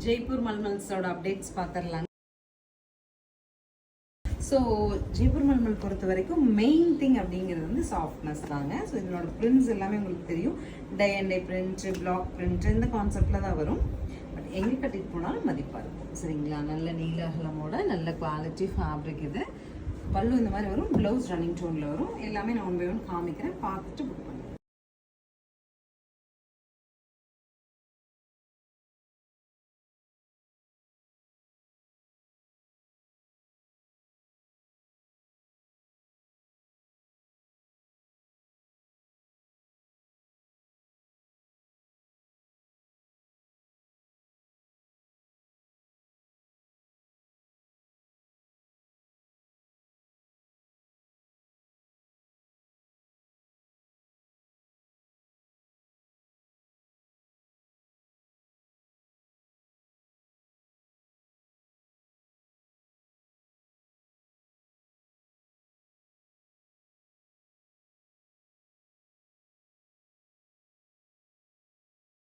Jaipur மல்மல்ஸோட updates பார்த்துடலாங்க. So Jaipur mulmul பொறுத்த வரைக்கும் main thing அப்படிங்கிறது வந்து சாஃப்ட்னஸ் தாங்க. ஸோ இதனோட பிரிண்ட்ஸ் எல்லாமே உங்களுக்கு தெரியும். Tie and tie print, block print இந்த கான்செப்டில் தான் வரும். பட் எங்கே கட்டிட்டு போனாலும் மதிப்பாக இருக்கும். சரிங்களா? நல்ல நீல அகலமோட நல்ல குவாலிட்டி ஃபேப்ரிக் இது. பல்லு இந்த மாதிரி வரும். ப்ளவுஸ் ரன்னிங் டோனில் வரும். எல்லாமே நான் ஒன் பை ஒன் காமிக்கிறேன், பார்த்துட்டு புக்